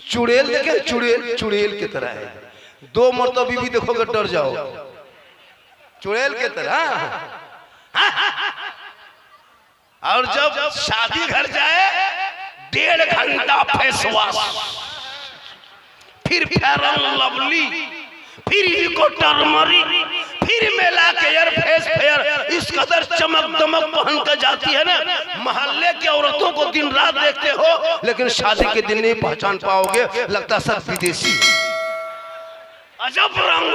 चुड़ैल देखे, चुड़ैल चुड़ैल की तरह है। 2 मरतबा बीवी देखोगे डर जाओ, चुड़ैल की तरह। और जब शादी घर जाए 1.5 घंटा फेस वॉश, फिर फेयर लवली, फिर इको टर्मरिक, फिर मिला के एयर फेस फेयर, इस कदर चमक दमक पहन के जाती है ना। मोहल्ले की औरतों को दिन रात देखते हो, लेकिन शादी के दिन नहीं पहचान पाओगे, लगता सब विदेशी। अजब रंग।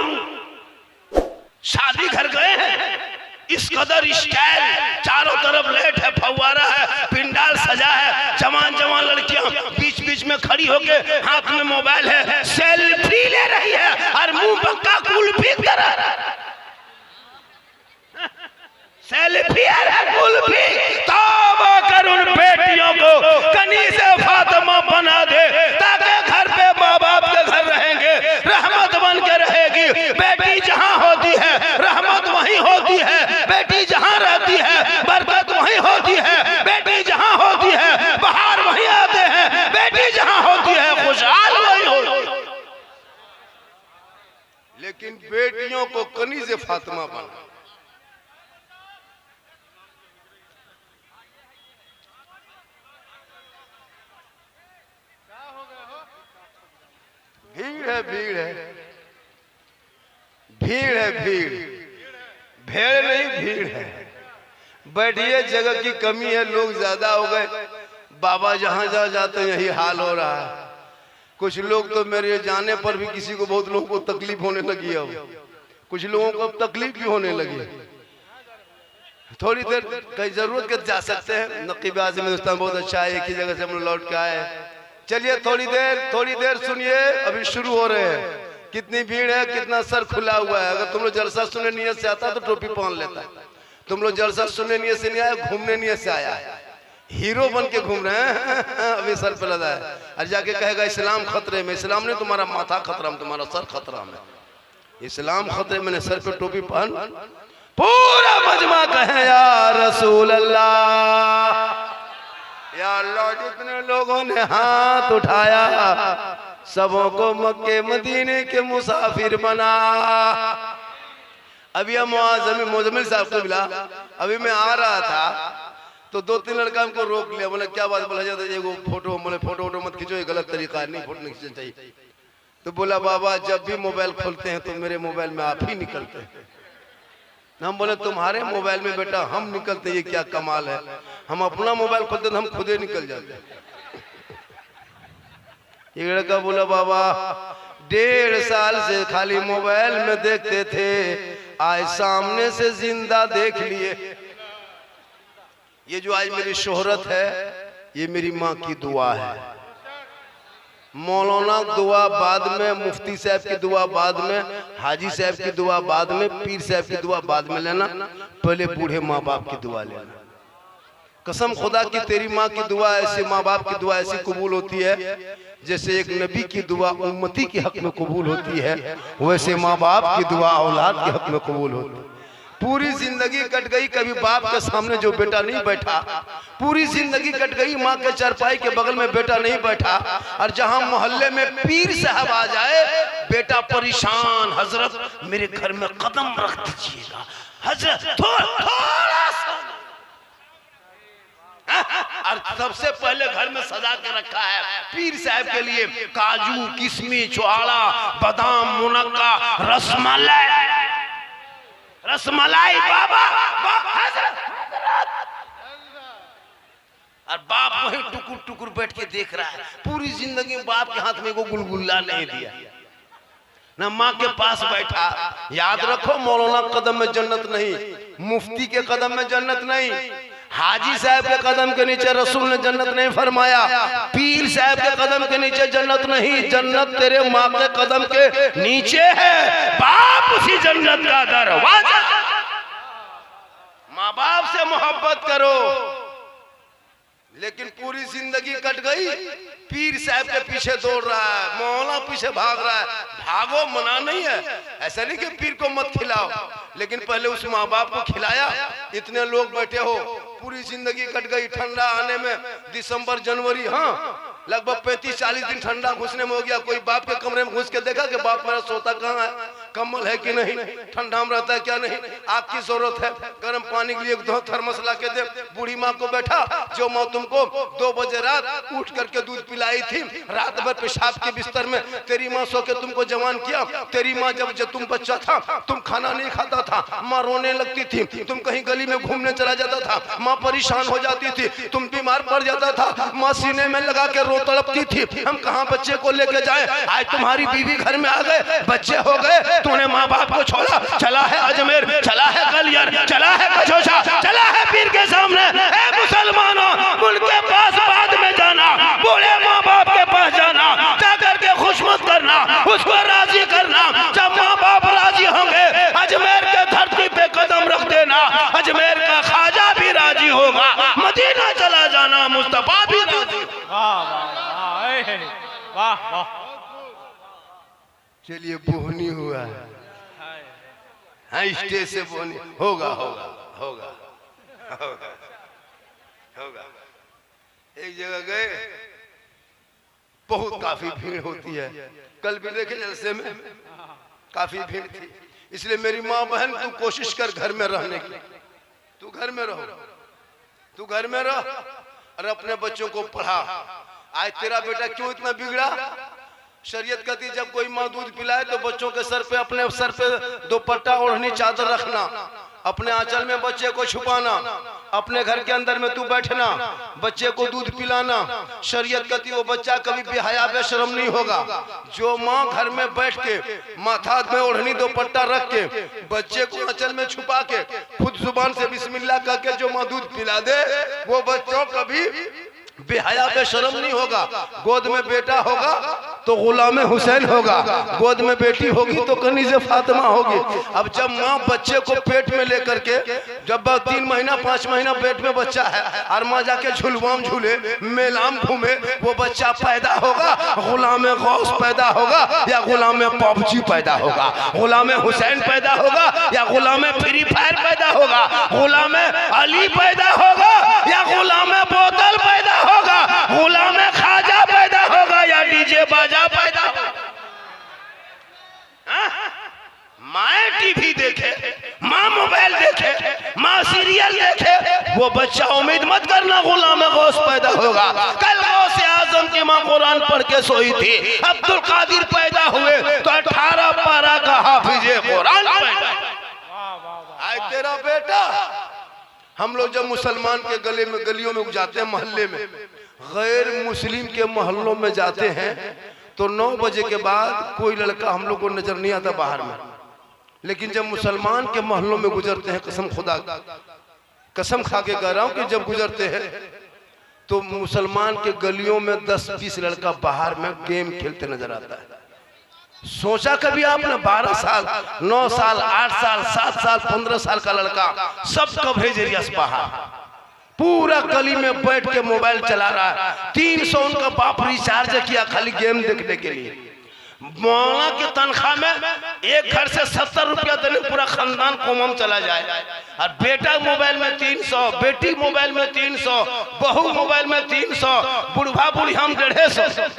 शादी घर गए हैं, इस कदर स्टाइल, चारों तरफ लाइट है, फव्वारा है, पिंडाल सजा है, जवान जवान लड़कियां बीच बीच में खड़ी होके हाथ में मोबाइल है, सेल्फी ले रही है और मुंह पक्का कुल्फी कर सेल्फी है कुल्फी। तौबा कर उन बेटियों को कनीज़े फातिमा बना दे, ताकि घर पे माँ बाप के घर रहेंगे, रहमत बन के रहेगी। बेटी जहाँ होती है रहमत वहीं होती है, बेटी जहाँ रहती है बरकत वहीं होती है, बेटी जहाँ होती है बाहर वहीं आते हैं, बेटी जहाँ होती है खुशहाल वहीं होती। लेकिन बेटियों को कनीज़े फातिमा बना। भीड़ है, भीड़ है, भीड़ है, भीड़, भेड़ नहीं भीड़ है। बैठिए, जगह की कमी है, लोग ज्यादा हो गए। बाबा जहां जहां जाते यही हाल हो रहा है। कुछ लोग तो मेरे जाने पर भी किसी को, बहुत लोगों को तकलीफ होने लगी है, कुछ लोगों को अब तकलीफ भी होने लगी। थोड़ी देर कहीं जरूरत के जा सकते हैं। नकीब आज़म हिंदुस्तान बहुत अच्छा है, एक ही जगह से हम लोग लौट के आए। चलिए थोड़ी देर सुनिए, अभी शुरू हो रहे हैं। कितनी भीड़ है, कितना सर खुला हुआ है। अगर तुम लोग जलसा सुनने नियत से आता तो टोपी पहन लेता। तुम लोग जलसा सुनने नियत से नहीं आया, घूमने नियत से आया है, हीरो बन के घूम रहे हैं। अभी सर पे लगा है और जाके कहेगा इस्लाम खतरे में। इस्लाम ने तुम्हारा माथा खतरा में, तुम्हारा सर खतरा में। इस्लाम खतरे में, सर पे टोपी पहन। पूरा मजमा कहे या रसूल अल्लाह, या अल्लाह। जितने लोगों ने हाथ उठाया सबों को मक्के मदीने के मुसाफिर बना। अभी हम मोजमिल साहब को मिला, अभी मैं आ रहा था तो 2-3 लड़का हमको रोक लिया। बोले क्या बात? बोला जाता है वो फोटो, बोले फोटो मत खींचो, ये गलत तरीका है, नहीं फोटो नहीं खींचना चाहिए। तो बोला बाबा जब भी मोबाइल खोलते हैं तो मेरे मोबाइल में आप ही निकलते हैं। हम बोले तुम्हारे मोबाइल में बेटा हम निकलते, ये क्या कमाल है। हम अपना मोबाइल खोलते तो हम खुद ही निकल जाते। एक लड़का बोला बाबा 1.5 साल से खाली मोबाइल में देखते थे, आज सामने से जिंदा देख लिए। ये जो आज मेरी शोहरत है ये मेरी माँ की दुआ है। मौलाना दुआ बाद में, मुफ्ती साहब की दुआ बाद में, हाजी साहब की दुआ बाद में, पीर साहब की दुआ बाद में लेना, पहले बूढ़े माँ बाप की दुआ लेना। कसम खुदा की तेरी माँ की दुआ ऐसी, माँ बाप की दुआ ऐसी कबूल होती है जैसे एक नबी की दुआ उम्मती के हक में कबूल होती है, वैसे माँ बाप की दुआ औलाद के हक में कबूल होती है। पूरी जिंदगी कट गई, कभी बाप के सामने जो बेटा नहीं बैठा, पूरी जिंदगी कट गई माँ के चारपाई के बगल में बेटा नहीं बैठा। और जहां मोहल्ले में पीर साहब आ जाए बेटा परेशान, हजरत मेरे घर में कदम रख दीजिएगा, हजरत थोड़ा सा। और सबसे पहले घर में सजा के रखा है पीर साहब के लिए काजू, किशमिश, छुआड़ा, बादाम, मुनक्का, रसमलाई बाबा, और बाप वहीं टुकुर टुकुर बैठ के देख रहा है। पूरी जिंदगी बाप के हाथ में को गुलगुल्ला नहीं दिया, ना माँ के पास बैठा। याद रखो मौलाना कदम में जन्नत नहीं, मुफ्ती के कदम में जन्नत नहीं, हाजी साहब के कदम के नीचे रसूल ने जन्नत नहीं फरमाया, पीर साहब के कदम के नीचे जन्नत नहीं। जन्नत तेरे माँ के कदम के नीचे है, बाप उसी जन्नत का दरवाजा। माँ बाप से मोहब्बत करो। लेकिन पूरी जिंदगी कट गई, पीर साहब के पीछे दौड़ रहा है, मौलाना पीछे भाग रहा है। भागो, मना नहीं है, ऐसा नहीं कि पीर को मत खिलाओ, लेकिन पहले उस माँ बाप को खिलाया। इतने लोग बैठे हो, पूरी जिंदगी कट गई। ठंडा आने में दिसंबर जनवरी, हाँ लगभग 35-40 दिन ठंडा घुसने में हो गया। कोई बाप के कमरे में घुस के देखा कि बाप मेरा सोता कहाँ है, कम्बल है कि नहीं, ठंडा में रहता है क्या नहीं, आग की जरूरत है, गर्म पानी के लिए दो थर्मस ला के दे। बूढ़ी माँ को बैठा, जो माँ तुमको 2 बजे रात उठ करके दूध पिलाई थी, रात भर पेशाब के बिस्तर में तेरी माँ सो के तुमको जवान किया। तेरी माँ जब तुम बच्चा था, तुम खाना नहीं खाता था, माँ रोने लगती थी, तुम कहीं गली में घूमने चला जाता था, माँ परेशान हो जाती थी, तुम बीमार पड़ जाता था, माँ सीने में लगा के रो तड़पती थी, हम कहाँ बच्चे को लेके जाए। आज तुम्हारी बीवी घर में आ गए, बच्चे हो गए, तूने माँ बाप को छोड़ा, चला है अजमेर, चला है गलियर, चला है कचौसा, चला है पीर के सामने। ए मुसलमानों, मुल्क के पास बाद में जाना, बूढ़े माँ बाप के पास जाना, जाकर के खुशमत करना, उसको राजी करना। जब माँ बाप राजी होंगे, अजमेर के धरती पे कदम रख देना, अजमेर का ख्वाजा भी राजी होगा, मदीना चला जाना, मुस्तफा भी राजी। वाह वाह। चलिए बोहनी हुआ है, हाँ स्टेज से बोहनी होगा होगा होगा होगा होगा। एक जगह गए, बहुत काफी भीड़ होती है, कल भी देखे जलसे में काफी भीड़ थी। इसलिए मेरी माँ बहन तू कोशिश कर घर में रहने की, तू घर में रहो, तू घर में रह और अपने बच्चों को पढ़ा। आज तेरा बेटा क्यों इतना बिगड़ा? शरीयत कहती जब कोई माँ दूध पिलाए तो बच्चों के सर पे, अपने सर पे दुपट्टा ओढ़नी चादर रखना, अपने आंचल में बच्चे को छुपाना, अपने घर के अंदर में तू बैठना, बच्चे को दूध पिलाना। शरीयत कहती वो बच्चा कभी बेहया बेशरम नहीं होगा। जो माँ घर में बैठ के माथा में ओढ़नी दुपट्टा रख के बच्चे को आंचल में छुपा के खुद जुबान से बिस्मिल्लाह करके जो माँ दूध पिला दे, वो बच्चों कभी बेहया बेशरम नहीं होगा। गोद में बेटा होगा तो गुलाम हुसैन होगा, गोद में बेटी होगी तो कनीज़े फातिमा होगी। अब जब माँ बच्चे को पेट में लेकर के, जब 3 महीना 5 महीना पेट में बच्चा है और माँ जाके झुलवाम झूले, मेलाम घूमे, वो बच्चा पैदा होगा, गुलाम गौस पैदा होगा या गुलाम पबजी पैदा होगा, गुलाम हुसैन पैदा होगा या गुलाम फ्री फायर पैदा होगा, गुलाम अली पैदा होगा या गुलाम बोतल पैदा होगा, गुलाम खाजा पैदा होगा या डीजे बाजा पैदा होगा। माँ टीवी देखे, माँ मोबाइल देखे, माँ सीरियल देखे, वो बच्चा उम्मीद मत करना गुलाम गौस पैदा होगा। कल गौस आजम की माँ कुरान पढ़ के सोई थी, अब्दुल कादिर पैदा हुए तो 18 पारा का हाफिज कुरान पैदा। आज तेरा बेटा, हम लोग जब मुसलमान के गले में गलियों में जाते हैं, मोहल्ले में, गैर मुस्लिम के मोहल्लों में जाते हैं तो 9 बजे के बाद कोई लड़का हम लोग को नजर नहीं आता बाहर में। लेकिन जब मुसलमान के मोहल्लों में गुजरते हैं, कसम खुदा, कसम खा के कह रहा हूं कि जब गुजरते हैं तो मुसलमान के गलियों में 10-20 लड़का बाहर में गेम खेलते नजर आता है। सोचा कभी आपने 12 साल 9 साल 8 साल 7 साल 15 साल का लड़का सब कवरेज एरिया से बाहर, पूरा गली में बैठ के मोबाइल चला रहा है। 300 उनका बाप रिचार्ज किया खाली गेम देखने के लिए। मौलाना की तनख्वाह में एक घर से 70 रुपया देने पूरा खानदान कोमम चला जाए। और बेटा मोबाइल में 300, बेटी मोबाइल में 300, बहू मोबाइल में 300, बुढ़वा बुढ़ी हम 150।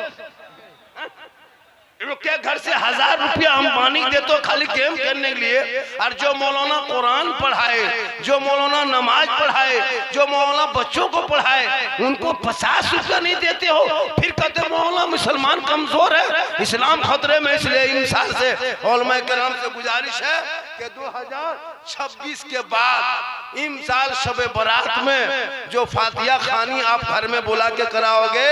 के घर से 1000 रुपया अंबानी दे तो खाली गेम खेलने के लिए। और जो मौलाना कुरान पढ़ाए, जो मौलाना नमाज पढ़ाए, जो मौलाना बच्चों को पढ़ाए, उनको 50 रुपया नहीं देते हो। फिर कहते मौलाना मुसलमान कमजोर है, इस्लाम खतरे में। इसलिए इन साल से उलमा किराम से गुजारिश है कि 2026 के बाद इन साल शबे बारात में जो फातिहा खानी आप घर में बुला के कराओगे,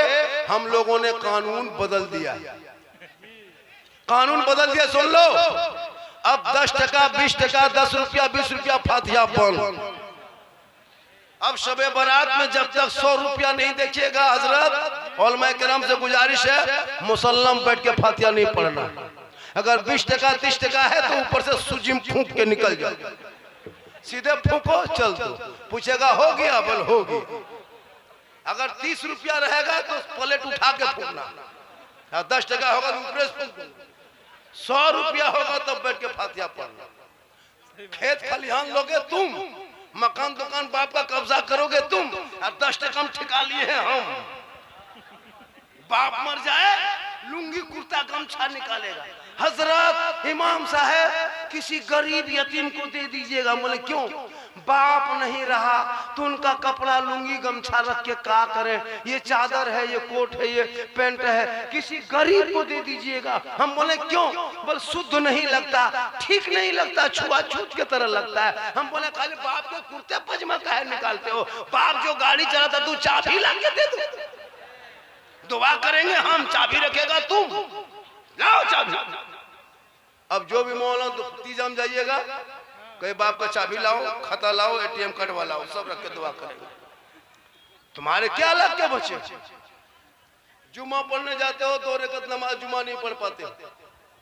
हम लोगों ने कानून बदल दिया, कानून बदल दिया। सुन लो, अब 10 टका 20 टका 10 रुपया 20 रुपया फातिहा बंद। अब शबे बारात में जब तक 100 रुपया नहीं देखिएगा, हजरत उलमा किराम से गुजारिश है मुसल्लम बैठ के फातिहा नहीं पढ़ना। अगर 20 टका 30 टका है तो ऊपर से सुजिम फूंक के निकल जाओ, सीधे फूंको चल दो। पूछेगा हो गया, बोल होगी। अगर 30 रुपया रहेगा तो प्लेट उठा के फूंकना, 10 टका होगा तो ऊपर से फूंक, 100 रुपया होगा तो बैठ के फातिहा पढ़ना। खेत खलिहान लोगे तुम, मकान दुकान बाप का कब्जा करोगे तुम, और 10 टका हम ठिका लिए हैं हम। बाप मर जाए लुंगी कुर्ता गमछा निकालेगा, हजरत इमाम साहब किसी गरीब यतीम को दे दीजिएगा। बोले क्यों? बाप नहीं रहा तो उनका कपड़ा लुंगी गमछा रख के क्या करें, ये चादर है, ये कोट है, ये पैंट है, किसी गरीब को दे दीजिएगा। हम बोले क्यों? बोले शुद्ध नहीं लगता, ठीक नहीं लगता, छुआछूत के तरह लगता है। हम बोले खाली बाप के कुर्ते पजामा काहे निकालते हो? बाप जो गाड़ी चलाता तू चाबी ला के दे दो, दुआ करेंगे हम, चाबी रखेगा तुम, लाओ चाबी। अब जो भी मौलाना तो तीजाम जाइएगा, कहे बाप का चाबी लाओ, खाता लाओ, एटीएम कार्ड वाला सब रख के दुआ करेंगे। तुम्हारे क्या लग के बचे? जुमा पढ़ने जाते हो 2 रकात नमाज जुमा नहीं पढ़ पाते,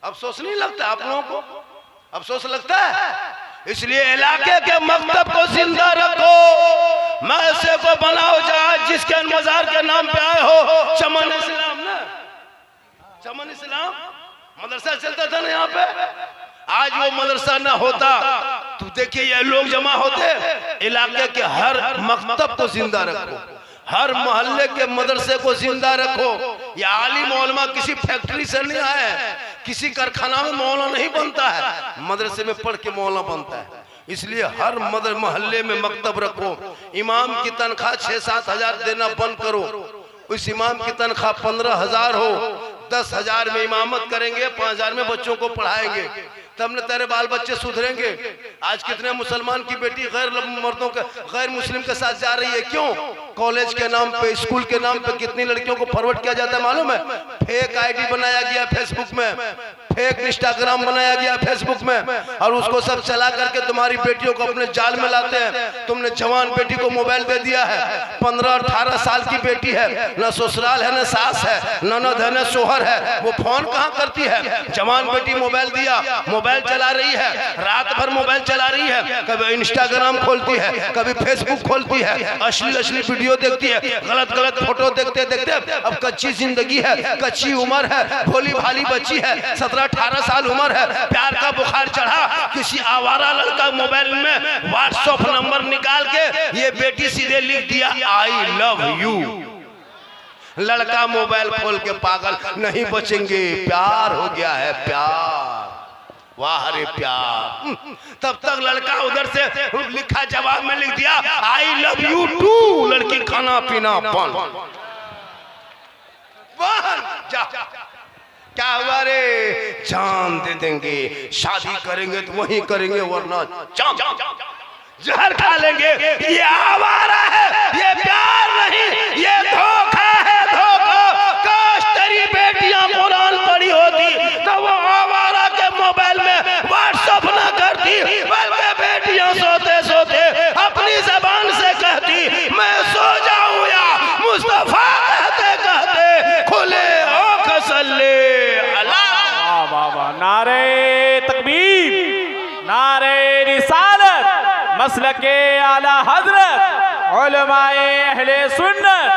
अफसोस नहीं लगता आप लोगों को? अफसोस लगता है। इसलिए इलाके के मकतब को जिंदा रखो, मदरसे को बनाओ। जहां जिसके मजार के नाम पे आए हो, चमन इस्लाम ना, चमन इस्लाम मदरसा चलता था ना यहाँ पे, आज वो मदरसा ना होता तो देखिए ये लोग जमा होते। इलाके के हर मकतब को जिंदा रखो, हर मोहल्ले के मदरसे को जिंदा रखो। ये आलिम उलमा किसी फैक्ट्री से नहीं आए, किसी कारखाना में मौलाना नहीं बनता है, मदरसे में पढ़ के मौलाना बनता है। इसलिए हर मोहल्ले में मकतब रखो। इमाम की तनख्वाह 6-7 हजार देना बंद करो। उस इमाम की तनख्वाह 15,000 हो, 10,000 में इमामत करेंगे, 5,000 में बच्चों को पढ़ाएंगे, तब न तेरे बाल बच्चे सुधरेंगे। आज कितने मुसलमान की बेटी गैर मर्दों के, गैर मुस्लिम के साथ जा रही है, क्यों? कॉलेज के नाम पे, स्कूल के नाम पे कितनी लड़कियों को फॉरवर्ड किया जाता है मालूम है? फेक आईडी बनाया गया फेसबुक में, फेक इंस्टाग्राम बनाया गया फेसबुक में, और उसको सब चला करके तुम्हारी बेटियों को अपने जाल में लाते हैं। तुमने जवान बेटी को मोबाइल दे दिया है, 15-18 साल की बेटी है, न ससुराल है, न सास है, ननद है, न शोहर है, वो फोन कहाँ करती है? जवान बेटी मोबाइल दिया, मोबाइल चला रही है, रात भर मोबाइल चला रही है, कभी इंस्टाग्राम खोलती है, कभी फेसबुक खोलती है, अश्लील वीडियो देखती है, गलत फोटो देखते देखते अब कच्ची जिंदगी है, कच्ची उम्र है, भोली भाली बच्ची है, 17-18 साल उम्र है, प्यार का बुखार चढ़ा, किसी आवारा लड़का मोबाइल में व्हाट्सएप नंबर निकाल के ये बेटी सीधे लिख दिया आई लव यू। लड़का मोबाइल खोल के पागल, नहीं बचेंगे, प्यार हो गया है, प्यार, वाह रे प्यार। तब तक लड़का उधर से लिखा जवाब में लिख दिया आई लव यू टू, लड़की खाना पीना बंद। जा क्या हुआ रे? जान दे देंगे, शादी करेंगे तो वहीं करेंगे, वरना जहर खा लेंगे। ये आवारा है, ये प्यार नहीं, ये धोखा है, धोखा। काश तेरी बेटियां कुरान पढ़ी होती तो वो आवारा के मोबाइल में व्हाट्सएप ना करती, बल्कि बेटियां सोते सोते अपनी जबान से कहती मैं सो जाऊं या मुस्तफा कहते कहते खुले आंख सल्ले अल्लाह। नारे तकबीर, नारे रिसालत, मसलके आला हजरत, उलमाए अहले सुन्नत,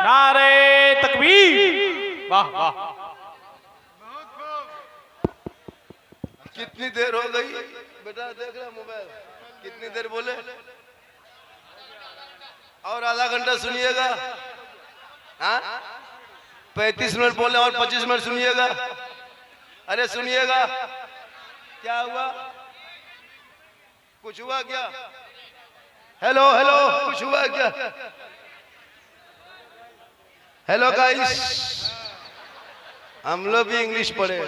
नारे तकबीर। वाह वाह। कितनी देर हो गई बेटा? देख रहा मोबाइल, कितनी देर बोले? और आधा घंटा सुनिएगा। हाँ, 35 मिनट बोले और 25 मिनट सुनिएगा। अरे सुनिएगा, क्या हुआ? कुछ हुआ क्या? हेलो हेलो, कुछ हुआ क्या? हेलो गाइस, हम लोग भी इंग्लिश पढ़े,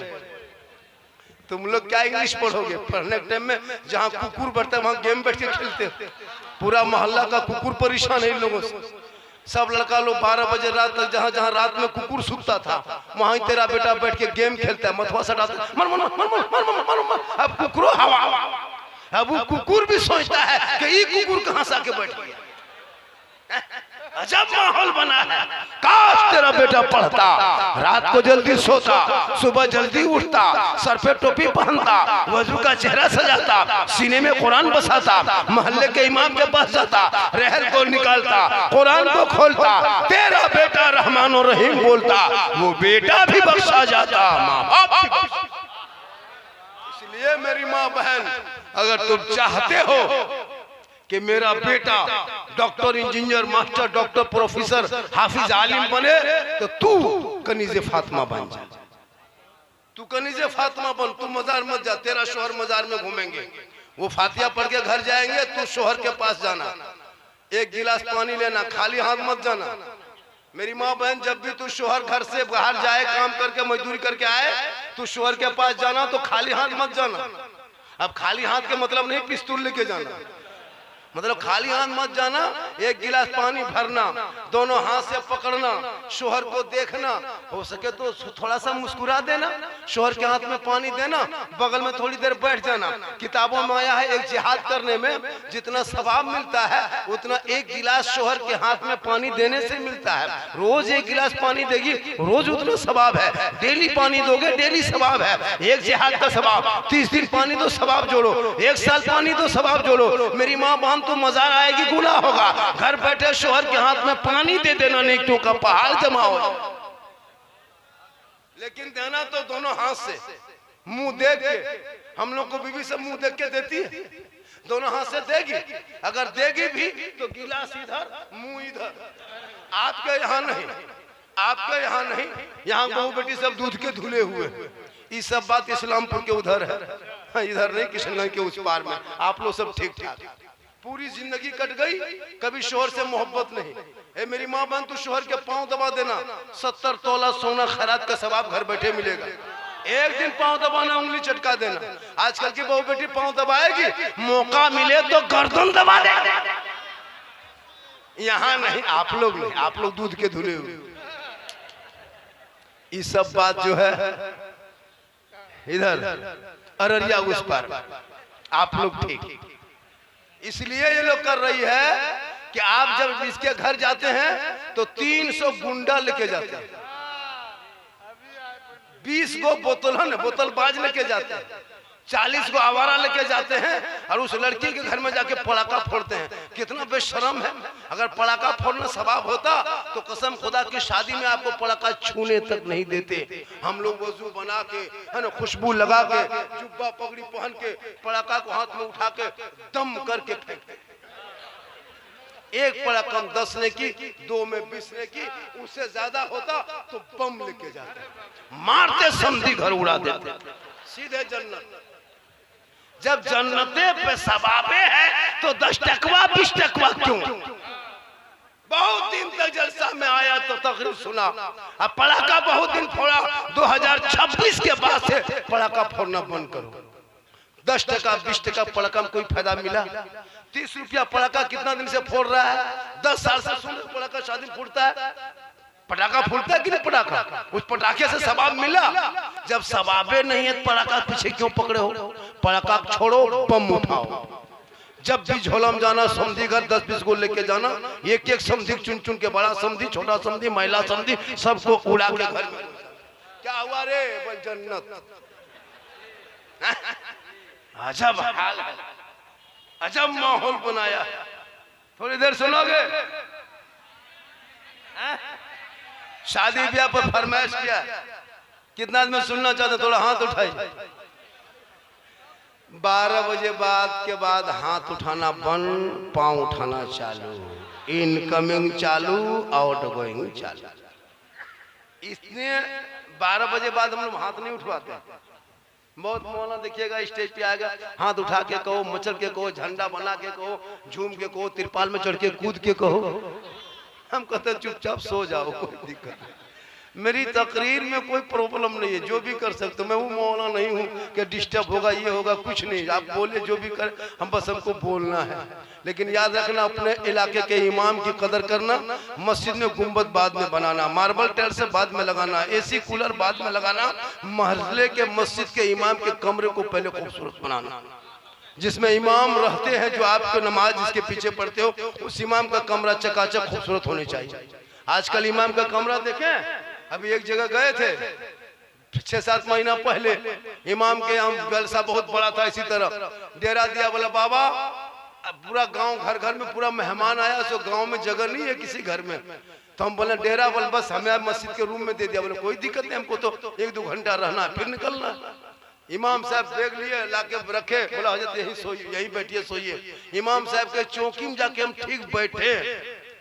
तुम लोग क्या इंग्लिश पढ़ोगे? पढ़ने के टाइम में जहाँ कुकुर बैठता है वहाँ गेम बैठ के खेलते, पूरा मोहल्ला का कुकुर परेशान है इन लोगों से। सब लड़का लोग 12 बजे रात तक जहाँ जहाँ रात में कुकुर सूखता था वहाँ तेरा बेटा बैठ के गेम खेलता है, मथुआ सटाता है, मर मर मर मर मर मर मर मर। अब कुकुरो हवा, अब वो कुकुर भी सोचता है कि ये कुकुर कहाँ से आके बैठ गया। अजब माहौल बना है। काश तेरा बेटा पढ़ता, रात को जल्दी सोता, सुबह जल्दी उठता, सर पे टोपी पहनता, वजू का चेहरा सजाता, सीने में कुरान बसाता, मोहल्ले के इमाम के पास जाता, रहल को निकालता, कुरान को खोलता, तेरा बेटा रहमान और रहीम बोलता, वो बेटा भी बख्शा जाता, माँ बाप भी बख्शा। इसलिए मेरी माँ बहन, अगर तुम चाहते हो कि मेरा बेटा doctor, engineer, master, doctor, professor, हाफिज, आलिम बने, तो तू कनीज़े फातिमा बन जा। तू कनीज़े फातिमा बन, तू मजार मत जा, तेरा शोहर मजार में घूमेंगे, वो फातिहा पढ़ के घर जाएंगे, तू शोहर के पास जाना, एक गिलास पानी लेना, खाली हाथ मत जाना। मेरी माँ बहन, जब भी तू शोहर घर से बाहर जाए, काम करके मजदूरी करके आए, तू शोहर के पास जाना तो खाली हाथ मत जाना। अब खाली हाथ के मतलब नहीं पिस्तौल लेके जाना, मतलब खाली हाथ मत जाना, एक गिलास पानी भरना, दोनों हाथ से पकड़ना, शोहर को देखना, हो सके तो थोड़ा सा मुस्कुरा देना, शोहर के हाथ में पानी देना, बगल में थोड़ी देर बैठ जाना। किताबों में आया है एक जिहाद करने में जितना सवाब मिलता है उतना एक गिलास शोहर के हाथ में पानी देने से मिलता है। रोज एक गिलास पानी देगी, रोज उतना सवाब है। डेली पानी दोगे, डेली सवाब है। एक जिहाद का सवाब, 30 दिन पानी दो, सवाब जोड़ो, 1 साल पानी दो, सवाब जोड़ो। मेरी माँ बहन, तो मजार आएगी, गुनाह होगा। घर बैठे शोहर के हाथ में पानी दे देना, नेकियों का पहाड़ जमा हो। लेकिन देना तो दोनों हाथ से, मुंह देख के। हम लोग को बीवी सब मुंह देख के देती है, दोनों हाथ से देगी। अगर देगी भी तो गिलास इधर, मुंह इधर। आपके यहाँ नहीं, आपके यहाँ नहीं, यहाँ बहू बेटी सब दूध के धुले हुए। ये सब बात इस्लामपुर के उधर है, इधर नहीं, किशनगंज के उस पार में। आप लोग सब ठीक ठाक, पूरी जिंदगी कट गई, कभी शोहर से मोहब्बत नहीं। ए मेरी माँ बहन, तू शोहर के पांव दबा देना, 70 तोला सोना खैरात का सवाब घर बैठे मिलेगा। एक दिन पांव दबाना, उंगली चटका देना। आजकल की बहू बेटी पांव दबाएगी, मौका मिले तो गर्दन दबा दे। यहाँ नहीं, आप लोग नहीं, आप लोग दूध के धुले हुए। ये सब बात जो है इधर अररिया उस पार, आप लोग ठीक। इसलिए ये लोग कर रही है कि आप जब इसके घर जाते हैं तो 300 गुंडा लेके जाते हैं, 20 गो बोतलबाज लेके जाते हैं, 40 गो आवारा लेके जाते हैं, और उस लड़की के घर में जाके पटाखा फोड़ते हैं। कितना बेशरम है। अगर पटाखा फोड़ना सवाब होता तो कसम खुदा की शादी में आपको पटाखा छूने तक नहीं देते। हम लोग वजू बना के, है ना, खुशबू लगा के, जुब्बा पगड़ी पहन के, पटाखा को हाथ में उठा के दम करके फेंकते। एक पटाखा 10 ने की, 2 में 20 ने की, उससे ज्यादा होता तो बम लेके जाते, मारते समधी घर उड़ा देते, सीधे जन्नत। जब जन्नते पे सवाबे है तो 10 टकवा 20 टकवा क्यों? बहुत दिन तक जलसा में आया तो तकरीर सुना, अब पटाखा बहुत दिन फोड़ा, 2026 के बाद से पटाखा फोड़ना बंद करो। 10 टका 20 टका पटाखा में कोई फायदा मिला? 30 रुपया पटाखा कितना दिन से फोड़ रहा है? 10 साल से सुन पटाखा शादी फूटता है, पटाखा फूटता है कि नहीं? पटाखा, उस पटाखे से सवाब मिला? जब सवाबे नहीं है पटाखा पीछे क्यों पकड़े हो? पटाखा छोड़ो, बम उठाओ। जब भी झोला में जाना, समधी घर 10-20 को लेके जाना, एक एक समधी चुन चुन के, बड़ा समधी, छोटा समधी, महिला समधी, सबको उड़ा के घर में। क्या हुआ रे? बल जन्नत। अजब हाल है, अजब माहौल बनाया। थोड़ी देर सुनोगे? शादी ब्याह पर फरमाइश किया, कितना आदमी सुनना चाहते? थोड़ा हाथ उठाइए। 12 बजे बाद के बाद हाथ उठाना बंद, पांव उठाना चालू, इनकमिंग चालू, आउटगोइंग चालू। इसने 12 बजे बाद हम लोग हाथ नहीं उठवाते। बहुत मौलाना देखिएगा स्टेज पे आएगा, हाथ उठा के कहो, मचल के कहो, झंडा बना के कहो, झूम के कहो, तिरपाल में चढ़ के कूद के कहो। हम कहते चुपचाप सो जाओ, कोई दिक्कत नहीं। मेरी तकरीर में कोई प्रॉब्लम नहीं है, जो भी कर सकते। मैं वो मौला नहीं हूँ कि डिस्टर्ब होगा, ये होगा, कुछ नहीं। आप बोले जो भी कर, हम बस हमको बोलना है। लेकिन याद रखना, अपने इलाके के इमाम की कदर करना, मस्जिद में गुंबद बाद में बनाना, मार्बल टाइल्स से बाद में लगाना, एसी कूलर बाद में लगाना, महल्ले के मस्जिद के इमाम के कमरे को पहले खूबसूरत बनाना। जिसमें इमाम रहते हैं, जो आपको नमाज जिसके पीछे पढ़ते हो, उस इमाम का कमरा चकाचक खूबसूरत होने चाहिए। आजकल इमाम का कमरा देखें, अभी एक जगह गए थे 6-7 महीना पहले, इमाम के यहाँ जलसा बहुत बड़ा था, इसी तरह डेरा दिया। बोला बाबा, पूरा गांव, घर घर में पूरा मेहमान आया, सो गांव में जगह नहीं है किसी घर में। तो हम बोले डेरा, बोले बस हमें मस्जिद के रूम में दे दिया। बोले कोई दिक्कत नहीं, हमको तो 1-2 घंटा रहना है, फिर निकलना है। इमाम साहब देख लिए, लाके रखे, बोला हजरत यही सोइए, यही बैठिए सोइए। इमाम साहब के चौकी में जाके हम ठीक बैठे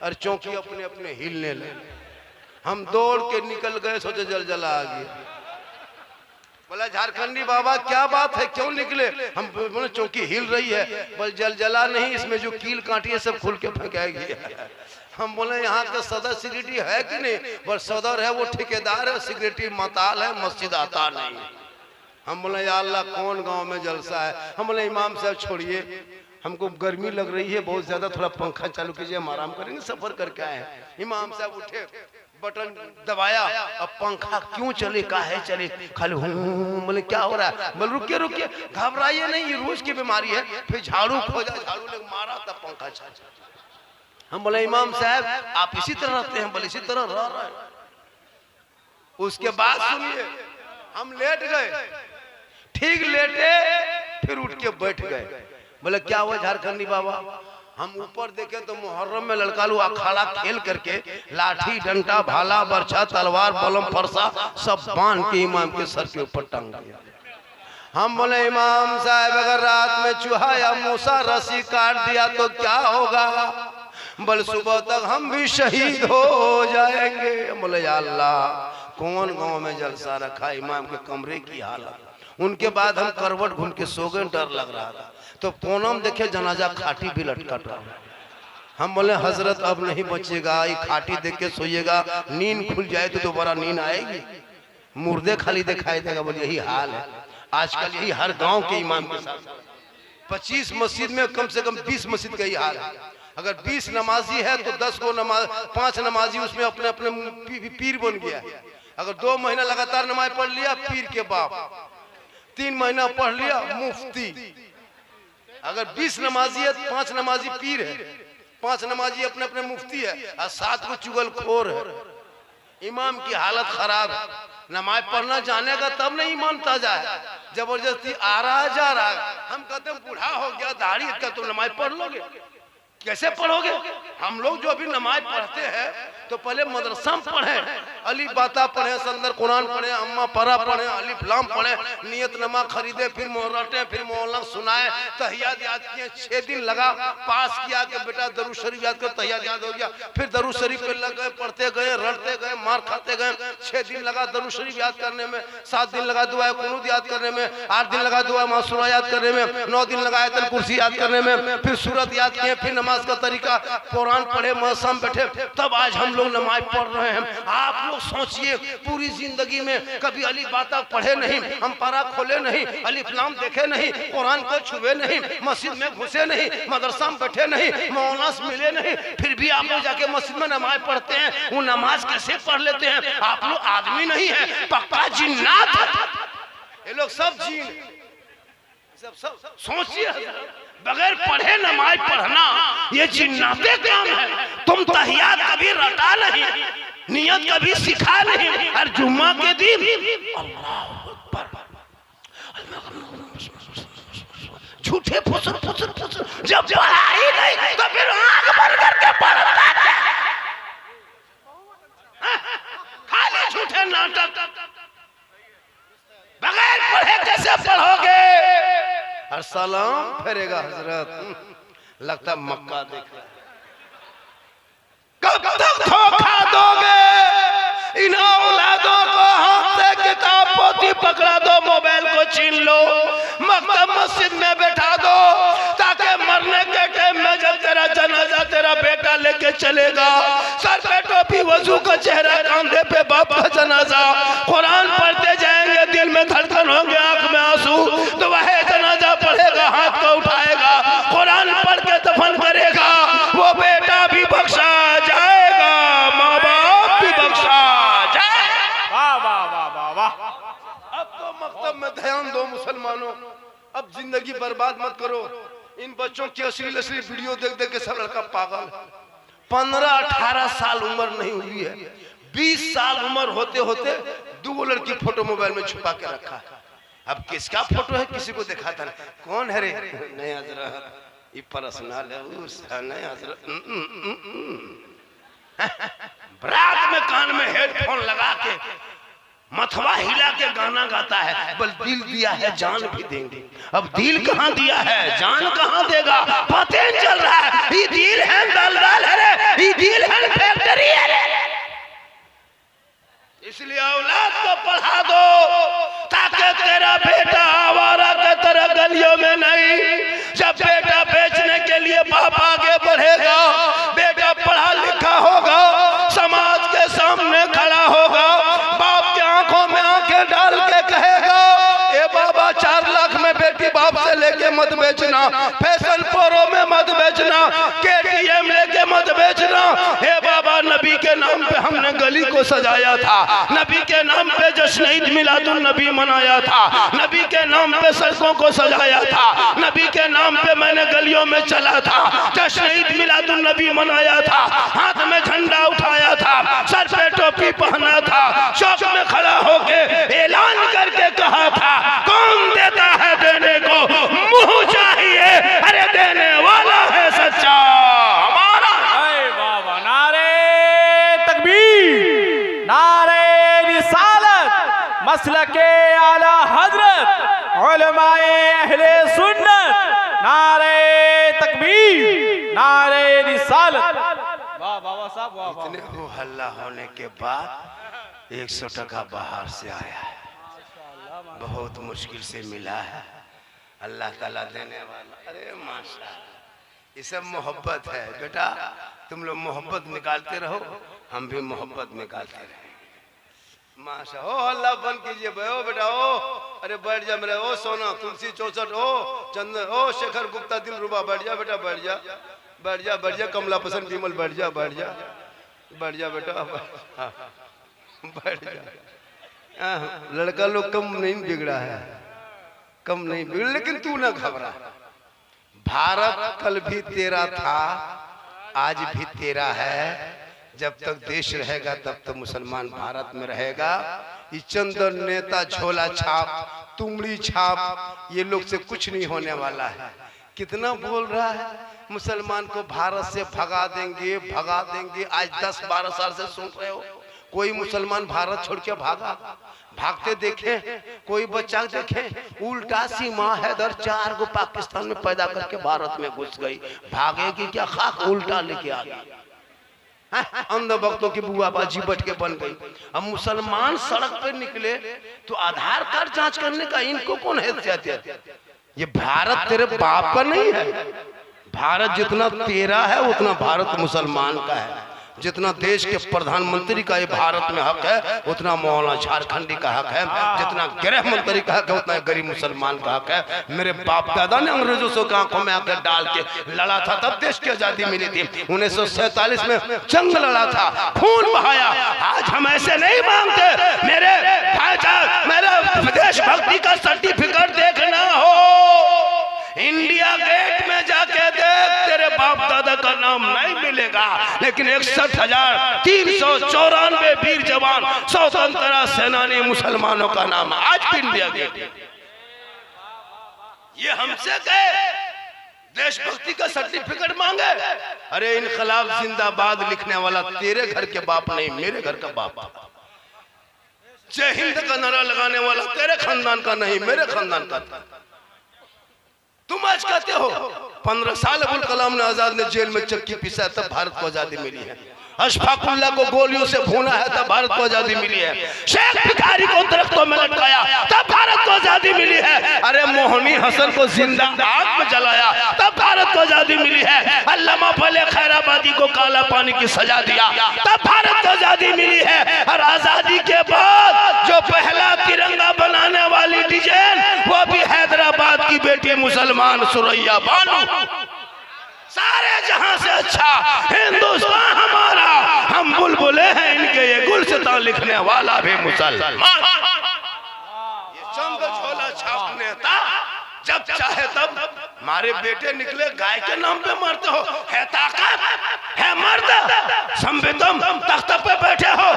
और चौकी अपने अपने हिलने लगे। हम दौड़ के निकल गए, सोचे जलजला आ गया। बोला झारखंडी बाबा क्या बात है, क्यों निकले? हम बोले चौकी हिल रही है। बोले जलजला नहीं, इसमें जो कील काटी है सब खुल के फेंकाएगी। हम बोले यहाँ का सदर सिक्योरिटी है कि नहीं? पर सदर है वो ठेकेदार है, सिक्योरिटी मताल है, मस्जिद आता नहीं। हम बोले या अल्लाह कौन गांव में जलसा है। हम बोले इमाम साहब छोड़िए, हमको गर्मी लग रही है बहुत ज्यादा, थोड़ा पंखा चालू कीजिए, हम आराम करेंगे, सफर करके आए हैं। इमाम साहब उठे, बटन दबाया, अब पंखा क्यों चले, काहे चले, खाली हूं। बोले क्या हो रहा है? बोले रुकिए रुकिए, घबराइए नहीं, ये रोज की बीमारी है। फिर झाड़ू खोजा, झाड़ू लेके मारा, तब पंखा चला। हम बोले इमाम साहब आप इसी तरह रहते हैं? बोले इसी तरह रह रहे हैं। उसके बाद सुनिए, हम लेट गए, ठीक लेटे, फिर उठ के बैठ गए। बोले क्या हुआ झारखंडी बाबा? हम ऊपर देखे तो मुहर्रम में लड़का लोग अखाड़ा खेल करके लाठी डंडा भाला बरछा तलवार बलम फरसा सब बांध के इमाम के सर के ऊपर टांग दिया। हम बोले इमाम साहब अगर रात में चूहा या मूसा रस्सी काट दिया तो क्या होगा? बल सुबह तक हम भी शहीद हो जाएंगे। बोले या अल्लाह कौन गांव में जलसा रखा, इमाम के कमरे की हालत। उनके बाद हम करवट घूम के सो गए, डर लग रहा था। तो पूनम देखे जनाजा खाटी भी लटका था। हम बोले हजरत अब नहीं बचेगा, ये खाटी देख के सोइएगा, नींद खुल जाए तो दोबारा नींद आएगी, मुर्दे खाली दिखाई देगा। बोले यही हाल है आजकल, यही हर गांव के इमाम के साथ। 25 मस्जिद में कम से कम 20 मस्जिद का ही हाल है। अगर 20 नमाजी है तो 10 को नमाज, 5 नमाजी उसमें अपने अपने पीर बन गया। अगर 2 महीना लगातार नमाज पढ़ लिया पीर के बाप, 3 महीना पढ़ लिया मुफ्ती। अगर 20 नमाजी है, 5 नमाजी पीर है, 5 नमाजी अपने अपने मुफ्ती है और 7 को चुगलखोर है। इमाम की हालत खराब है। नमाज पढ़ना जानेगा तब नहीं ईमान ताजा है, जबरदस्ती आ रहा जा रहा है। हम कहते हैं बूढ़ा हो गया दाढ़ी का, तुम नमाज पढ़ लोगे? कैसे पढ़ोगे? हम लोग जो अभी नमाज पढ़ते हैं तो पहले मदरसा में पढ़े, अली बाता पढ़े, संदर कुरान पढ़े, अम्मा परा पढ़े, अलिफ लाम पढ़े, नियत नमा खरीदे, फिर मोहरटे, फिर मोहल्ला सुनाए, तहियात याद किए। 6 दिन लगा, पास किया कि बेटा दरूद शरीफ याद कर, तहियात याद हो गया। फिर दरूद शरीफ पे लग गए, पढ़ते गए, रटते गए, मार खाते गए। 6 दिन लगा दरूद शरीफ याद करने में, 7 दिन लगा दुआ कुनूत याद करने में, 8 दिन लगा दुआ मासूरा याद करने में, 9 दिन लगा आयतल कुर्सी याद करने में, फिर सूरत याद किए, फिर नमाज का तरीका, कुरान पढ़े, मौसम बैठे, तब आज हम लोग नमाज पढ़ रहे हैं। आप लोग सोचिए पूरी जिंदगी में कभी अली बाता पढ़े नहीं, हम पारा खोले नहीं, अलिफ लाम देखे नहीं, कुरान को छुए नहीं, मस्जिद में घुसे नहीं, मदरसा में बैठे नहीं, मौलाना से मिले नहीं, फिर भी आप लोग जाके मस्जिद में नमाज पढ़ते हैं। वो नमाज कैसे पढ़ लेते हैं? आप लोग आदमी नहीं है, पक्का जिन्नात है। ये लोग सब जीन, सब सोचिए बगैर पढ़े नमाज पढ़ना ये जिन्नाते काम है। तुम तहियात कभी रटा नहीं, नियत कभी सिखा नहीं, और जुम्मा के दिन अल्लाह अकबर झूठे फुसर फुसर फुसर, जब पढ़ा ही नहीं तो फिर आंख बंद करके पढ़ता क्या? खाली झूठे नाटक, बगैर पढ़े कैसे पढ़ोगे? और सलाम फेरेगा हजरत, लगता मक्का देख रहा है। कब तक धोखा दोगे इन औलादों को? हाथ से किताब पोथी पकड़ा दो, मोबाइल को छीन लो, मकतब मस्जिद में बैठा दो, ताकि मरने के टाइम में जब तेरा जनाजा तेरा बेटा लेके चलेगा, सर पे टोपी, वजू का चेहरा, कांधे पे बाप का जनाजा, कुरान पढ़ते जाएंगे, दिल में धड़कन होंगे, आंख में आंसू, तो वह जनाजा पढ़ेगा, हाथ को उठाएगा, कुरान पढ़ के दफन करेगा, वो बेटा भी बख्शा जाएगा, माँ बाप भी बख्शा जाएगा। वाह वाह वाह वाह वाह। अब तो मकतब में ध्यान दो मुसलमानों, अब जिंदगी बर्बाद मत करो। इन बच्चों की अश्लील वीडियो देख देख के सब लड़का पागल। 15-18 साल उम्र नहीं हुई है, 20 साल उम्र होते होते 2 लड़की फोटो मोबाइल में छुपा के रखा है। अब किसका फोटो है किसी को दिखाता नहीं, कौन है रे? नहीं हजरत ये पर्सनल है, नहीं हजरत। रात में कान में हेडफोन लगा के मथवा हिला के गाना गाता है, बल दिल दिया है जान भी देंगे। अब दिल कहाँ दिया है, जान कहाँ देगा, पता नहीं चल रहा है। ये दिल है दलदल है रे, ये दिल है फैक्ट्री है रे। इसलिए औलाद को पढ़ा दो ताकि तेरा बेटा आवारा के तरह गलियों में नहीं। जब बेटा बेचने के लिए बाप आगे बढ़ेगा, बेटा पढ़ा लिखा होगा, समाज के सामने खड़ा होगा, बाप के आंखों में आंखें डाल के कहेगा, ए बाबा 4 लाख में बेटी बाप से लेके मत बेचना, फैशन प्रो में मत बेचना, KTM लेके मत बेचना। हे बाबा नबी के नाम पे हमने गली को सजाया था, नबी के नाम पे जश्न ईद मिलादुन नबी मनाया था, नबी के नाम पे सड़कों को सजाया था, नबी के नाम पे मैंने गलियों में चला था, जश्न ईद मिलादुन नबी मनाया था, हाथ में झंडा उठाया था, सर पे टोपी पहना था, चौक में खड़ा होके ऐलान करके कहा था, कौन देता है देने को मुंह चाहिए, अरे देने वाला है सच्चा हमारा। बाबा नारे तकबीर, नारे रिसालत, मसलके आला हजरत, उलमाए अहले सुन्नत, नारे तकबीर, नारे रिसालत। वाह बाबा साहब वाह वाह। इतने हो हल्ला होने के बाद 100 टका बाहर से आया है, बहुत मुश्किल से मिला है, अल्लाह ताला देने वाला। अरे माशाल्लाह, ये सब मोहब्बत है बेटा, तुम लोग मोहब्बत निकालते रहो, हम भी मोहब्बत निकालते रहे। माशा हो अल्लाह बंद कीजिए ओ बेटा ओ, अरे बैठ जा मेरे ओ सोना, तुलसी 64 ओ चंदन ओ शेखर गुप्ता दिल रुबा, बैठ जा बेटा, बैठ जा बैठ जा बैठ जा, कमला पसंद विमल बैठ जा बैठ जा बैठ जा बेटा, बैठ जा। लड़का लोग कम नहीं बिगड़ा है, कम नहीं बिगड़ा, लेकिन तू ना घबरा, भारत कल भी तेरा था, आज भी तेरा है, जब तक देश रहेगा तब तक मुसलमान भारत में रहेगा। ये चंदन नेता झोला छाप तुमड़ी छाप ये लोग से कुछ नहीं होने वाला है। कितना बोल रहा है मुसलमान को भारत से भगा देंगे भगा देंगे, आज 10-12 साल से सुन रहे हो कोई मुसलमान भारत छोड़ के भागा? भागते देखे कोई बच्चा देखे? उल्टा सी माँ हैदर 4 गो पाकिस्तान में पैदा करके भारत में घुस गई, भागेगी क्या? खाक उल्टा लेके आ गई, अंध भक्तों की बुआ बाजी बट के बन गई। अब मुसलमान सड़क पे निकले तो आधार कार्ड जांच करने का इनको कौन हैसियत है? ये भारत तेरे बाप का नहीं है, भारत जितना तेरा है उतना भारत मुसलमान का है, जितना देश के प्रधानमंत्री का ये भारत में हक है उतना मौलाना झारखंडी का हक है, जितना गृह मंत्री का हक है उतना गरीब मुसलमान का हक है। मेरे बाप दादा ने अंग्रेजों से आंखों में आकर डाल के लड़ा था, तब देश की आजादी मिली थी। 1947 में जंग लड़ा था, खून बहाया। आज हम ऐसे नहीं मांगते मेरे भाईचारा, मेरा देशभक्ति का सर्टिफिकेट देखना हो, इंडिया गेट में जाके देख, तेरे बाप दादा का नाम नहीं मिलेगा, लेकिन 61,394 वीर जवान स्वतंत्रता सेनानी मुसलमानों का नाम आज भी इंडिया गेट। ये हमसे कहे देशभक्ति का सर्टिफिकेट मांगे? अरे इनकलाब जिंदाबाद लिखने वाला तेरे घर के बाप नहीं, मेरे घर का बाप। जय हिंद का नारा लगाने वाला तेरे खानदान का नहीं, मेरे खानदान का था। तुम आज कहते हो 15 साल अबुल कलाम ने आजाद ने जेल में चक्की पीसा तब भारत को आजादी मिली है, अशफाकुल्लाह को गोलियों से भूना है तब भारत को आजादी मिली है, शेख भिखारी को दरख्तों में लटकाया तब भारत को आजादी मिली है, अरे मोहनी हसन को जिंदा आग में जलाया तब भारत को आजादी मिली है, अल्लामा फले खैराबादी को काला पानी की सजा दिया तब भारत को आजादी मिली है। और आजादी के बाद जो पहला तिरंगा बनाने वाली डिजाइन वो भी हैदराबाद की बेटी मुसलमान सुरैया बानो। सारे जहां से अच्छा हिंदुस्तान हमारा, हम बुलबुले हैं इनके, ये गुलसितान लिखने वाला भी मुसलमान। ये चंद झोला छाप नेता जब चाहे तब हमारे बेटे निकले गाय के नाम पे मरते हो, है ताकत है मर्द, संवितम तख्त पे बैठे हो,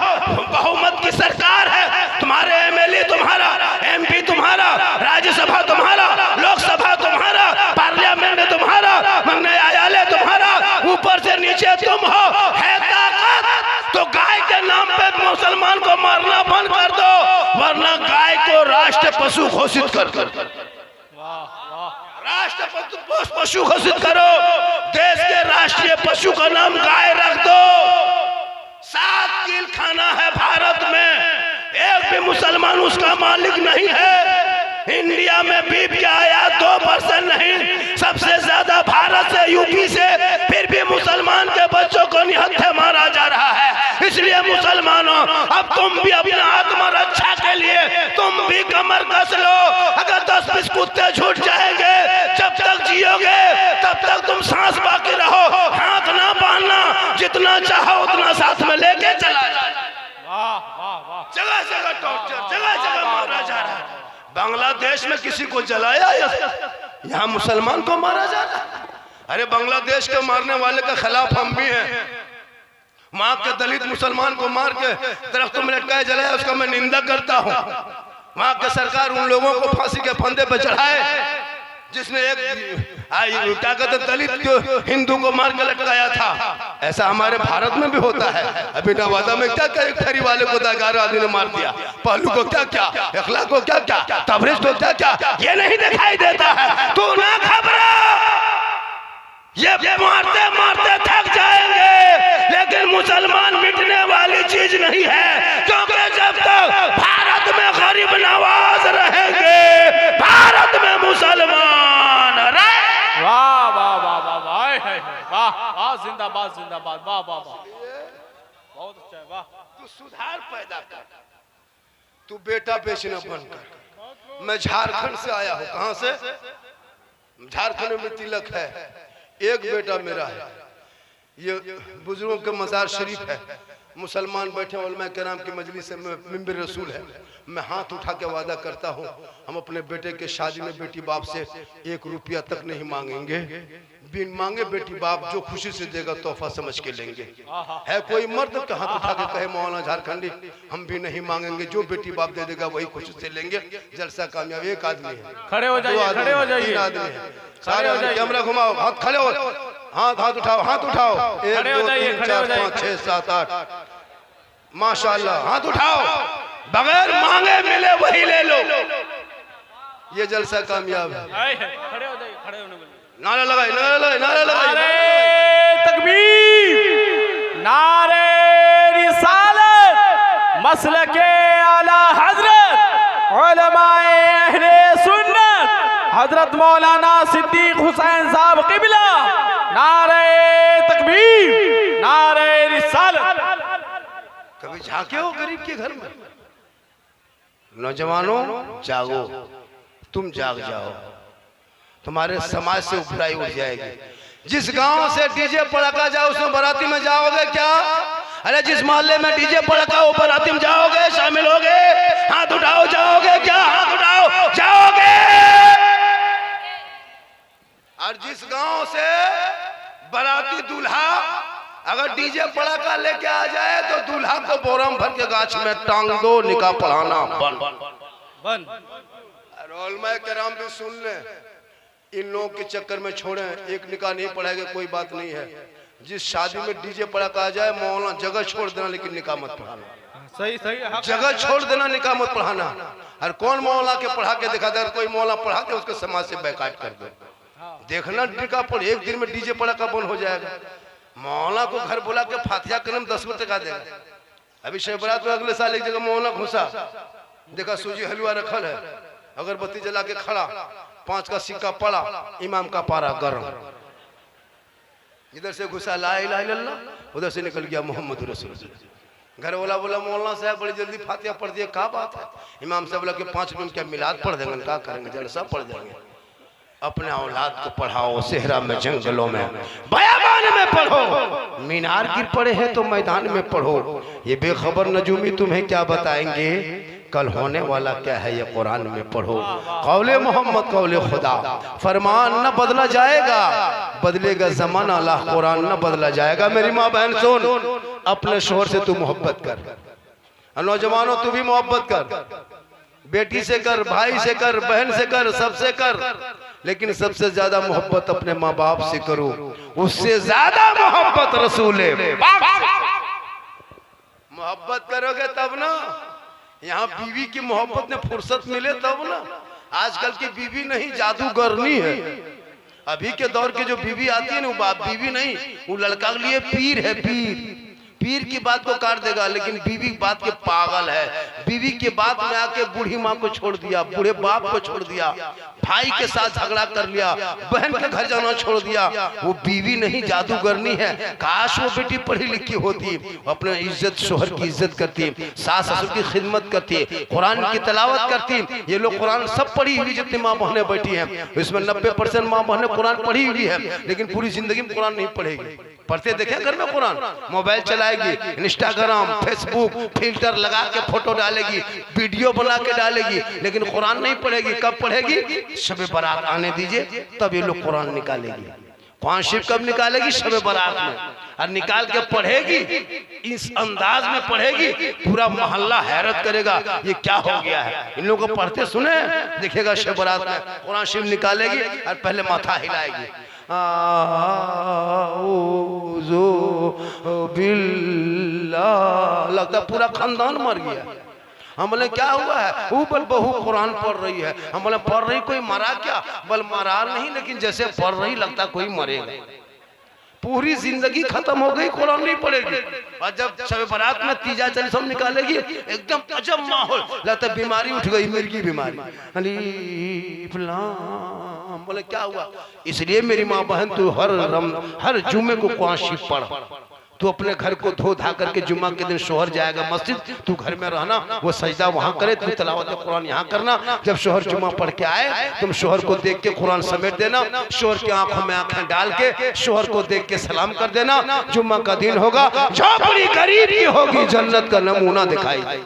बहुमत की सरकार है, तुम्हारे एमएलए तुम्हारा, एमपी तुम्हारा, राज्यसभा तुम्हारा, लोकसभा तुम्हारा, पार्लियामेंट तुम्हारा, न्यायालय तुम्हारा, ऊपर से नीचे तुम हो, है ताकत तो गाय के नाम पे मुसलमान को मारना बंद कर दो। राष्ट्र पशु घोषित कर राष्ट्र पशु घोषित करो। देश के राष्ट्रीय पशु का नाम गाय रख दो। 7 कील खाना है भारत में, एक भी मुसलमान उसका मालिक नहीं है। इंडिया में बीफ की आयात 2% नहीं, सबसे ज्यादा भारत से, यूपी से, फिर भी मुसलमान के बच्चों को निहत्थे मारा जा रहा है। इसलिए मुसलमानों, अब तुम भी अपने आत्मरक्षा के लिए तुम भी कमर कस लो। अगर 10-20 कुत्ते छूट जाएंगे, जब तक जियोगे तब तक तुम सांस बाकी रहो। हाथ ना बांधना, जितना चाहो उतना साथ में लेके चला जाए। जगह जगह टॉर्चर, जगह जगह मारा जा रहा है। बांग्लादेश में किसी को जलाया, यहाँ मुसलमान को मारा जा रहा है। अरे बांग्लादेश के मारने वाले के खिलाफ हम भी हैं। वहां के दलित मुसलमान को मार के दरख्तों में लटकाया जलाया, उसका मैं निंदा करता हूँ। वहां के सरकार उन लोगों को फांसी के फंदे पे चढ़ाए जिसने क्या कहते दलित हिंदू को मार के लटकाया था। ऐसा हमारे भारत में भी होता है। अभी नवादा में क्या क्या एक फेरी वाले को 11 आदमी ने मार दिया, पहलू को क्या क्या, अखलाक को क्या क्या, तबरेज को क्या क्या, ये नहीं दिखाई देता है। तू ना घबरा, ये मारते मारते थक जाएंगे, लेकिन मुसलमान मिटने वाली चीज नहीं है। क्योंकि जब तक भारत में गरीब नवाज रहेंगे, भारत में मुसलमान रहे। वाह वाह वाह वाह वाह वाह, जिंदाबाद जिंदाबाद, वाह वाह वाह, बहुत अच्छा है, वाह। तू सुधार पैदा कर, तू बेटा बेचना बंद कर। मैं झारखंड से आया हूँ। कहाँ से? झारखंड में तिलक है, एक बेटा मेरा है। ये बुजुर्गों के मजार शरीफ है, मुसलमान बैठे उलमा किराम की मजलिस में मिंबर रसूल है। मैं हाथ उठा के वादा करता हूँ, हम अपने बेटे के शादी में बेटी बाप से 1 रुपया तक नहीं मांगेंगे। बिन मांगे बेटी बाप जो खुशी से देगा तोहफा समझ के लेंगे। है कोई मर्द के हाथ उठा के कहे मौलाना झारखंडी हम भी नहीं मांगेंगे, जो बेटी बाप दे देगा वही खुशी से लेंगे। जलसा कामयाब। एक आदमी है, खड़े हो जाइए, खड़े हो जाइए, 3 आदमी है। सारे कैमरा घुमाओ, हाथ खड़े हो, हाथ उठाओ, हाथ उठाओ। 1 2 3 4 5 6 7 8 माशाल्लाह, हाथ उठाओ। बगैर मांगे मिले वही ले लो। ये जलसा कामयाब है। खड़े हो जाइए, खड़े होने बोलिए। नारा लगाए, नारा लगाए, नारा लगाए। नारे तकबीर, नारे रिसालत, मसलके आला हजरत उलमाए अहले सुन्नत हजरत मौलाना सिद्दीक हुसैन साहब क़िबला। नारे तकबीर, नारे रिसालत। कभी झांके हो गरीब के घर में? नौजवानों जागो, तुम जाग जाओ, तुम्हारे समाज से उपराई उठ जाएगी। जिस गांव से डीजे पड़का जाओ उसमें बाराती में जाओगे क्या? अरे जिस मोहल्ले में डीजे पड़का हो बाराती में जाओगे, शामिल होगे? हाथ उठाओ, जाओगे क्या? हाथ उठाओ, जाओगे? और जिस गांव से बाराती दूल्हा अगर डीजे पड़का लेके आ जाए तो दूल्हा को बोरम भर के गाछ में टांग दो, निकाह पढ़ाना बंद। रोलमा कराम भी सुन ले, इन लोगों के चक्कर में छोड़े। एक निकाह नहीं पढ़ाएंगे कोई बात नहीं है। जिस शादी में डीजे पड़का आ जाए, मौलाना जगह छोड़ देना, लेकिन निकाह मत पढ़ाना। सही सही, जगह छोड़ देना, निकाह मत पढ़ाना। और कौन मौलाना के पढ़ा के दिखा दे? अगर कोई मौलाना पढ़ा के उसके समाज से बैकाट कर दो, देखना निकाह पढ़, 1 दिन में डीजे पड़का बंद हो जाएगा। मौलाना को घर बुला के फातिहा करने 10 रुपये का देगा। अभी शहबरात में अगले साल एक जगह मौलाना घुसा, देखा सूजी हलवा रखल है, अगरबत्ती जला के खड़ा, 5 का सिक्का पड़ा, इमाम का पारा गरम। इधर से घुसा ला इलाहा इल्लल्लाह, उधर से निकल गया मोहम्मद रसूलुल्लाह। घर वाला बोला मौलाना साहब बड़ी जल्दी फातिहा पढ़ दिए, क्या बात है? इमाम साहब बोला कि 5 मिनट क्या मिलाद पढ़ देंगे? क्या करेंगे? जलसा पढ़ देंगे। अपने औलाद को पढ़ाओ, सेहरा में, जंगलों में, बयाबान में पढ़ो। मीनार गिर पड़े हैं तो मैदान में पढ़ो। ये बेखबर नजूमी तुम्हें क्या बताएंगे? कल होने वाला क्या है ये कुरान में पढ़ो। कौले मोहम्मद कौले खुदा, फरमान न बदला जाएगा, बदलेगा जमाना, अल्लाह कुरान न बदला जाएगा। मेरी माँ बहन सुन, अपने शोहर से तू मोहब्बत कर। नौजवानों तू भी मोहब्बत कर, बेटी से कर, भाई से कर, बहन से कर, सबसे कर, लेकिन सबसे ज्यादा मोहब्बत अपने माँ बाप से करो। उससे ज्यादा मोहब्बत रसूल मोहब्बत करोगे तब ना यहाँ बीवी की मोहब्बत में फुर्सत मिले तब ना। आजकल की बीवी नहीं, जादूगरनी है। अभी के दौर के जो बीवी आती है ना, वो बाप बीवी नहीं, वो लड़का के लिए पीर है। पीर पीर की बात को काट देगा, लेकिन बीवी की बात के पागल है। बीवी की बात में आके बूढ़ी माँ को छोड़ दिया, बूढ़े बाप को छोड़ दिया, भाई के साथ झगड़ा कर लिया, बहन के घर जाना छोड़ दिया। वो बीवी नहीं, जादूगरनी है। काश वो बेटी पढ़ी लिखी होती, अपने इज्जत शोहर की इज्जत करती, सास ससुर की खिदमत करती, कुरान की तिलावत करती। ये लोग कुरान सब पढ़ी हुई जितनी माँ बहनें बैठी हैं, इसमें 90% माँ बहनें कुरान पढ़ी हुई है, लेकिन पूरी जिंदगी में कुरान नहीं पढ़ेगी। पढ़ते देखे घर में कुरान, मोबाइल चलाएगी, इंस्टाग्राम फेसबुक फिल्टर लगा के फोटो डालेगी, वीडियो बना के डालेगी, लेकिन कुरान नहीं पढ़ेगी। कब पढ़ेगी? शब बारात आने दीजिए तब ये लोग कुरान निकालेगी। कुरान शरीफ कब निकालेगी? शब बारात में। और निकाल के पढ़ेगी, इस अंदाज में पढ़ेगी, पूरा मोहल्ला हैरत करेगा ये क्या हो गया है। इन लोगों को पढ़ते सुने, दिखेगा शब बारात में कुरान शरीफ निकालेगी और पहले माथा हिलाएगी, लगता पूरा खानदान मर गया। हम बोले क्या हुआ है? वो बल बहू कुरान पढ़ रही है। हम बोले पढ़ रही, कोई मरा क्या? बल मरा नहीं, लेकिन जैसे पढ़ रही लगता कोई मरेगा। पूरी जिंदगी खत्म हो गई, कुरान नहीं पढ़ेगी। और जब शब बारात में तीजा चली सब निकालेगी, एकदम अजब माहौल, लगता बीमारी उठ गई, मिर्गी बीमारी। बोले क्या हुआ? इसलिए मेरी माँ बहन तू हर जुम्मे को कुरान शरीफ पढ़। तू अपने घर को धो धा करके जुम्मा के दिन शोहर जाएगा मस्जिद, तू घर में रहना, वो सजदा वहां करे, तू तिलावत कुरान यहाँ करना। जब शोहर जुम्मा पढ़ के आए, तुम शोहर को देख के कुरान समेट देना, शोहर की आंखों में आंखें डाल के शोहर को देख के सलाम कर देना। जुम्मा का दिन होगा, जो बड़ी गरीब की होगी जन्नत का नमूना दिखाई दे।